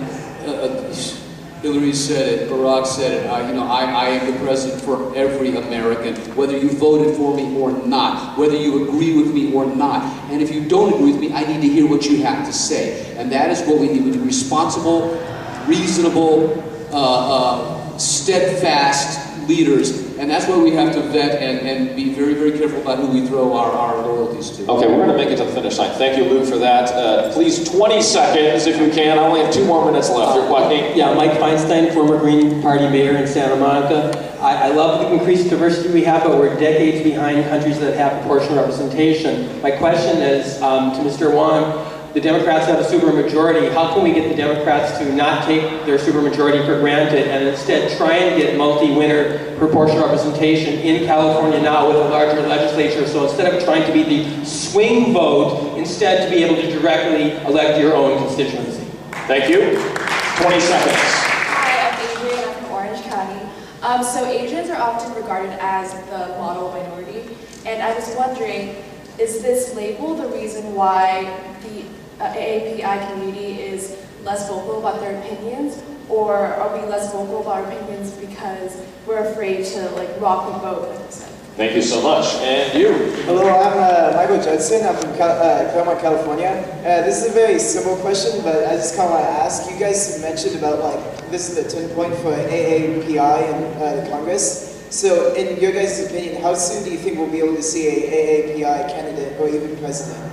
Hillary said it, Barack said it, I am the president for every American, whether you voted for me or not, whether you agree with me or not. And if you don't agree with me, I need to hear what you have to say. And that is what we need. We need responsible, reasonable, steadfast leaders. And that's why we have to vet and be very, very careful about who we throw our loyalties to. Okay, we're going to make it to the finish line. Thank you, Lou, for that. Please, 20 seconds if you can. I only have 2 more minutes left. You're quite Yeah, Mike Feinstein, former Green Party mayor in Santa Monica. I love the increased diversity we have, but we're decades behind countries that have proportional representation. My question is to Mr. Wong. The Democrats have a supermajority. How can we get the Democrats to not take their supermajority for granted and instead try and get multi-winner proportional representation in California now with a larger legislature? So instead of trying to be the swing vote, instead to be able to directly elect your own constituency. Thank you. 20 seconds. Hi, I'm Adrian. I'm from Orange County. So Asians are often regarded as the model minority, and I was wondering, is this label the reason why the AAPI community is less vocal about their opinions, or are we less vocal about our opinions because we're afraid to rock the boat, like I said? Thank you so much. And you? Hello, I'm Michael Judson. I'm from Claremont, California. This is a very simple question, but I just kind of want to ask. You guys mentioned about this is the turning point for AAPI and the Congress. So, in your guys' opinion, how soon do you think we'll be able to see a AAPI candidate or even president?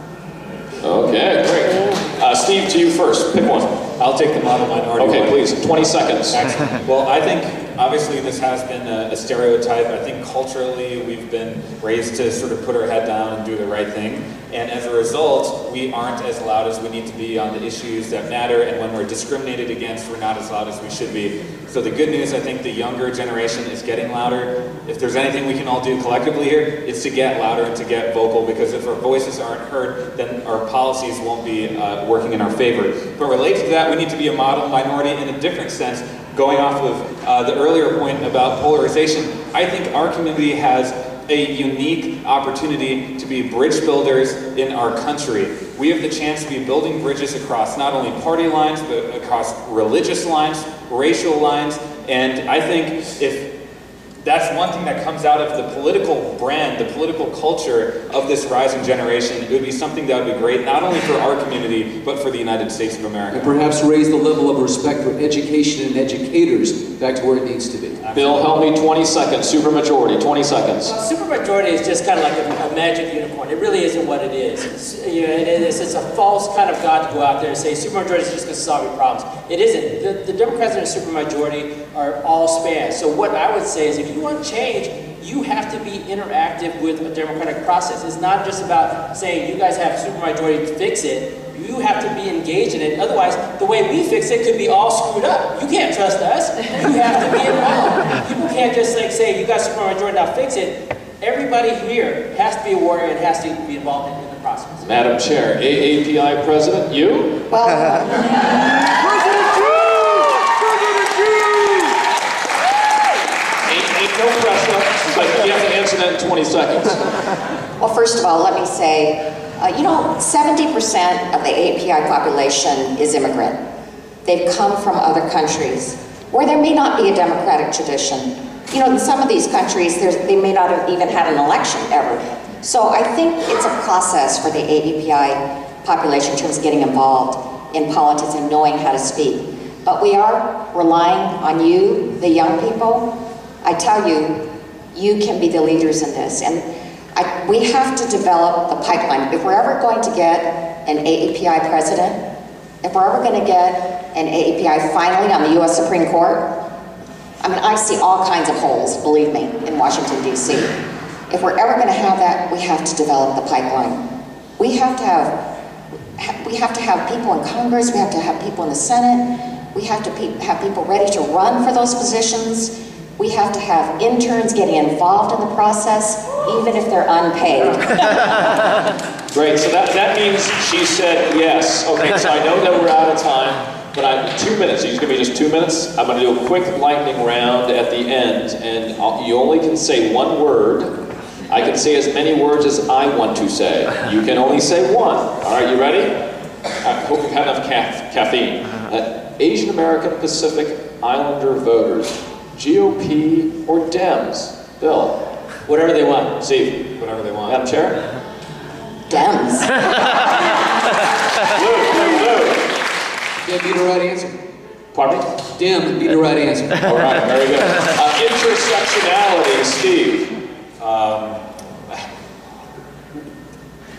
Okay, great. Steve, to you first. Pick one. I'll take the model minority. Okay, please. 20 seconds. Excellent. Well, I think obviously this has been a stereotype. I think culturally we've been raised to sort of put our head down and do the right thing. And as a result, we aren't as loud as we need to be on the issues that matter. And when we're discriminated against, we're not as loud as we should be. So the good news, I think the younger generation is getting louder. If there's anything we can all do collectively here, it's to get louder and to get vocal, because if our voices aren't heard, then our policies won't be working in our favor. But related to that, we need to be a model minority in a different sense. Going off of the earlier point about polarization, I think our community has a unique opportunity to be bridge builders in our country. We have the chance to be building bridges across not only party lines, but across religious lines, racial lines, and I think if that's one thing that comes out of the political brand, the political culture of this rising generation. It would be something that would be great, not only for our community, but for the United States of America. And perhaps raise the level of respect for education and educators back to where it needs to be. Bill, help me, 20 seconds. Supermajority, 20 seconds. Well, supermajority is just kind of like a magic unicorn. It really isn't what it is. It's a false kind of god to go out there and say supermajority is just going to solve your problems. It isn't. The Democrats in a supermajority are all span. So what I would say is if you want change, you have to be interactive with a democratic process. It's not just about saying you guys have supermajority to fix it. You have to be engaged in it. Otherwise, the way we fix it could be all screwed up. You can't trust us. You have to be involved. People can't just like say, you got Supermajority, now fix it. Everybody here has to be a warrior and has to be involved in the process. Madam Chair, AAPI President, you? Well, Ain't no pressure, but you have to answer that in 20 seconds. well, first of all, let me say, 70% of the AAPI population is immigrant. They've come from other countries where there may not be a democratic tradition. In some of these countries, they may not have even had an election ever. So I think it's a process for the AAPI population in terms of getting involved in politics and knowing how to speak. But we are relying on you, the young people. I tell you, you can be the leaders in this. And we have to develop the pipeline. If we're ever going to get an AAPI president, if we're ever going to get an AAPI finally on the US Supreme Court, I mean, I see all kinds of holes, believe me, in Washington, D.C. If we're ever going to have that, we have to develop the pipeline. We have to have people in Congress, we have to have people in the Senate, we have to have people ready to run for those positions. We have to have interns getting involved in the process, even if they're unpaid. Great, so that means she said yes. Okay, so I know that we're out of time, but I'm 2 minutes. It's gonna be just 2 minutes. I'm gonna do a quick lightning round at the end, and you only can say one word. I can say as many words as I want to say. You can only say one. All right, you ready? I hope you've had enough caffeine. Asian American Pacific Islander voters, GOP or Dems? Bill? Whatever they want. Steve? Whatever they want. Madam Chair? Dems. Lou. Dem be the right answer. Pardon me? Dem be the right answer. All right, very good. Intersectionality, Steve.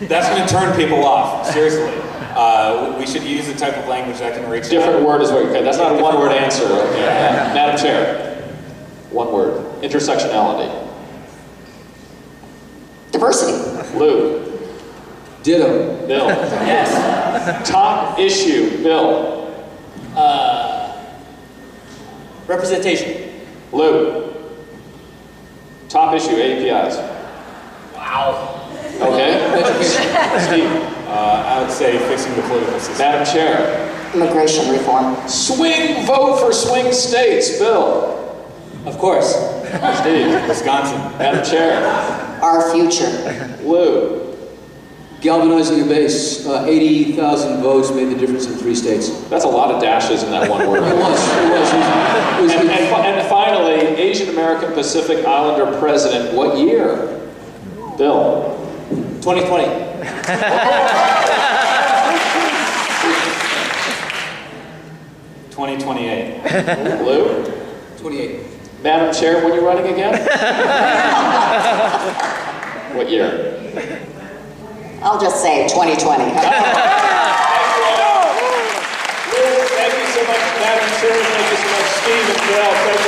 That's going to turn people off, seriously. We should use the type of language that can reach Different out. word is what, okay, that's not a one-word answer. Okay. Madam Chair, one word. Intersectionality. Diversity. Lou. Ditto. Bill. Yes. Top issue, Bill. Representation. Lou. Top issue, AAPIs. Wow. Okay. Steve. I would say fixing the political system. Madam Chair. Immigration reform. Swing vote for swing states, Bill. Of course. Steve. Wisconsin. Madam Chair. Our future. Lou. Galvanizing a base. 80,000 votes made the difference in 3 states. That's a lot of dashes in that one word. It was. And finally, Asian American Pacific Islander president, what year? Bill. 2020. 2028. Lou? 28. Madam Chair, when you running again? What year? I'll just say 2020. Thank you so much, Madam Chair. Thank you so much, Steve and Bill. Thank